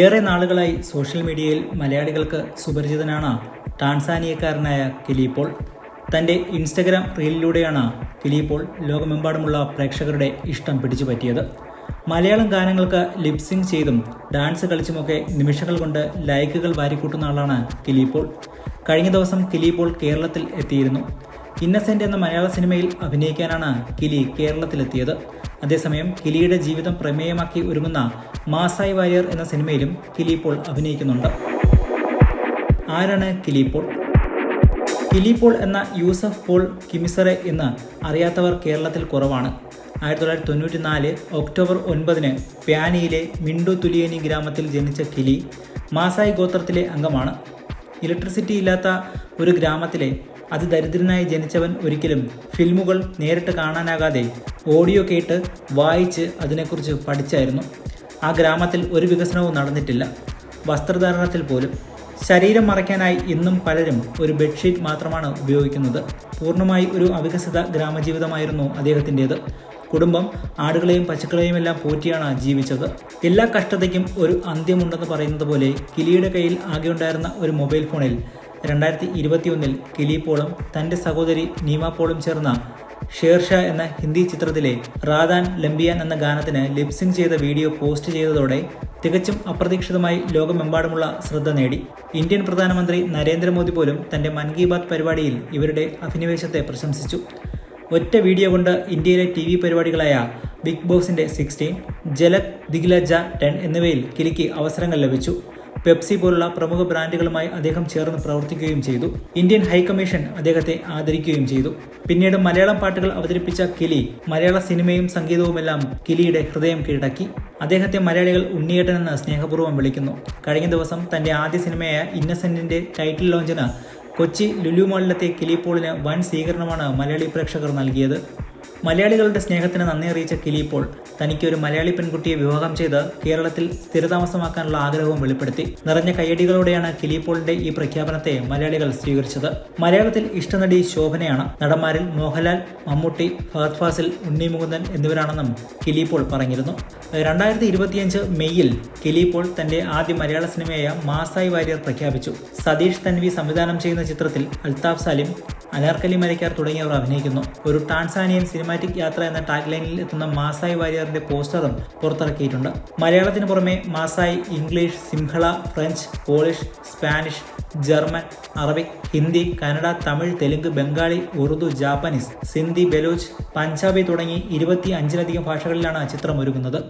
ഏറെ നാളുകളായി സോഷ്യൽ മീഡിയയിൽ മലയാളികൾക്ക് സുപരിചിതനാണ് ടാൻസാനിയക്കാരനായ കിലി പോൾ. തൻ്റെ ഇൻസ്റ്റഗ്രാം റീലിലൂടെയാണ് കിലി പോൾ ലോകമെമ്പാടുമുള്ള പ്രേക്ഷകരുടെ ഇഷ്ടം പിടിച്ചുപറ്റിയത്. മലയാളം ഗാനങ്ങൾക്ക് ലിപ്സിങ് ചെയ്തും ഡാൻസ് കളിച്ചുമൊക്കെ നിമിഷങ്ങൾ കൊണ്ട് ലൈക്കുകൾ വാരിക്കൂട്ടുന്ന ആളാണ് കിലി പോൾ. കഴിഞ്ഞ ദിവസം കിലി പോൾ കേരളത്തിൽ എത്തിയിരുന്നു. ഇന്നസെന്റ് എന്ന മലയാള സിനിമയിൽ അഭിനയിക്കാനാണ് കിലി കേരളത്തിലെത്തിയത്. അതേസമയം കിലിയുടെ ജീവിതം പ്രമേയമാക്കി ഒരുങ്ങുന്ന മാസായി വാര്യർ എന്ന സിനിമയിലും കിലി പോൾ അഭിനയിക്കുന്നുണ്ട്. ആരാണ് കിലി പോൾ? കിലി പോൾ എന്ന യൂസഫ് പോൾ കിമിസറെ എന്ന് അറിയാത്തവർ കേരളത്തിൽ കുറവാണ്. 1994 ഒക്ടോബർ 9 പ്യാനിയിലെ മിണ്ടു തുലിയേനി ഗ്രാമത്തിൽ ജനിച്ച കിലി മാസായി ഗോത്രത്തിലെ അംഗമാണ്. ഇലക്ട്രിസിറ്റി ഇല്ലാത്ത ഒരു ഗ്രാമത്തിലെ അതിദരിദ്രനായി ജനിച്ചവൻ ഒരിക്കലും ഫിൽമുകൾ നേരിട്ട് കാണാനാകാതെ ഓഡിയോ കേട്ട് വായിച്ച് അതിനെക്കുറിച്ച് പഠിച്ചായിരുന്നു. ആ ഗ്രാമത്തിൽ ഒരു വികസനവും നടന്നിട്ടില്ല, വസ്ത്രധാരണത്തിൽ പോലും. ശരീരം മറയ്ക്കാനായി ഇന്നും പലരും ഒരു ബെഡ്ഷീറ്റ് മാത്രമാണ് ഉപയോഗിക്കുന്നത്. പൂർണ്ണമായി ഒരു അവികസിത ഗ്രാമജീവിതമായിരുന്നു അദ്ദേഹത്തിൻ്റേത്. കുടുംബം ആടുകളെയും പശുക്കളെയും എല്ലാം പോറ്റിയാണ് ജീവിച്ചത്. എല്ലാ കഷ്ടതയ്ക്കും ഒരു അന്ത്യമുണ്ടെന്ന് പറയുന്നത് പോലെ കിലിയുടെ കയ്യിൽ ആകെ ഉണ്ടായിരുന്ന ഒരു മൊബൈൽ ഫോണിൽ 2021 കിലി പോളും തൻ്റെ സഹോദരി നീമ പോളും ചേർന്ന ഷേർഷാ എന്ന ഹിന്ദി ചിത്രത്തിലെ റാദാൻ ലംബിയാൻ എന്ന ഗാനത്തിന് ലിപ്സിങ് ചെയ്ത വീഡിയോ പോസ്റ്റ് ചെയ്തതോടെ തികച്ചും അപ്രതീക്ഷിതമായി ലോകമെമ്പാടുമുള്ള ശ്രദ്ധ നേടി. ഇന്ത്യൻ പ്രധാനമന്ത്രി നരേന്ദ്രമോദി പോലും തൻ്റെ മൻ കി ബാത്ത് പരിപാടിയിൽ ഇവരുടെ അഭിനിവേശത്തെ പ്രശംസിച്ചു. ഒറ്റ വീഡിയോ കൊണ്ട് ഇന്ത്യയിലെ TV പരിപാടികളായ ബിഗ് ബോസിൻ്റെ 16, ജലക് ദിഗ്ലജ 10 എന്നിവയിൽ കിലിക്ക് അവസരങ്ങൾ ലഭിച്ചു. പെപ്സി പോലുള്ള പ്രമുഖ ബ്രാൻഡുകളുമായി അദ്ദേഹം ചേർന്ന് പ്രവർത്തിക്കുകയും ചെയ്തു. ഇന്ത്യൻ ഹൈക്കമ്മീഷൻ അദ്ദേഹത്തെ ആദരിക്കുകയും ചെയ്തു. പിന്നീട് മലയാളം പാട്ടുകൾ അവതരിപ്പിച്ച കിലി മലയാള സിനിമയും സംഗീതവുമെല്ലാം കിലിയുടെ ഹൃദയം കീഴടക്കി. അദ്ദേഹത്തെ മലയാളികൾ ഉണ്ണിയേട്ടൻ എന്ന് സ്നേഹപൂർവ്വം വിളിക്കുന്നു. കഴിഞ്ഞ ദിവസം തൻ്റെ ആദ്യ സിനിമയായ ഇന്നസെന്റിന്റെ ടൈറ്റിൽ ലോഞ്ചിന് കൊച്ചി ലുലു മാളിലെത്തിയ കിലി പോളിന് വൻ സ്വീകരണമാണ് മലയാളി പ്രേക്ഷകർ നൽകിയത്. മലയാളികളുടെ സ്നേഹത്തിന് നന്ദി അറിയിച്ച കിലി പോൾ തനിക്ക് ഒരു മലയാളി പെൺകുട്ടിയെ വിവാഹം ചെയ്ത് കേരളത്തിൽ സ്ഥിരതാമസമാക്കാനുള്ള ആഗ്രഹവും വെളിപ്പെടുത്തി. നിറഞ്ഞ കയ്യടികളോടെയാണ് കിലി പോളിന്റെ ഈ പ്രഖ്യാപനത്തെ മലയാളികൾ സ്വീകരിച്ചത്. മലയാളത്തിൽ ഇഷ്ടനടി ശോഭനയാണ്. നടന്മാരിൽ മോഹൻലാൽ, മമ്മൂട്ടി, ഫഹദ് ഫാസിൽ, ഉണ്ണി മുകുന്ദൻ എന്നിവരാണെന്നും കിലി പോൾ പറഞ്ഞിരുന്നു. 2025 മെയ്യിൽ കിലി പോൾ തന്റെ ആദ്യ മലയാള സിനിമയായ മാസായി വാര്യർ പ്രഖ്യാപിച്ചു. സതീഷ് തൻവി സംവിധാനം ചെയ്യുന്ന ചിത്രത്തിൽ അൽത്താഫ് സലിം, അനാർക്കലി മരക്കാർ തുടങ്ങിയവർ അഭിനയിക്കുന്നു. ഒരു ടാൻസാനിയൻ സിനിമാറ്റിക് യാത്ര എന്ന ടാഗ് ലൈനിൽ എത്തുന്ന മാസായി വാര്യറിന്റെ പോസ്റ്ററും പുറത്തിറക്കിയിട്ടുണ്ട്. മലയാളത്തിന് പുറമെ മാസായി English, Sinhala, French, polish, Spanish, German, Arabic, Hindi, Kannada, Tamil, Telugu, Bengali, Urdu, Japanese, Sindhi, Baloch, Punjabi തുടങ്ങി 25ലധികം ഭാഷകളിലാണ് ചിത്രം ഒരുങ്ങുന്നത്.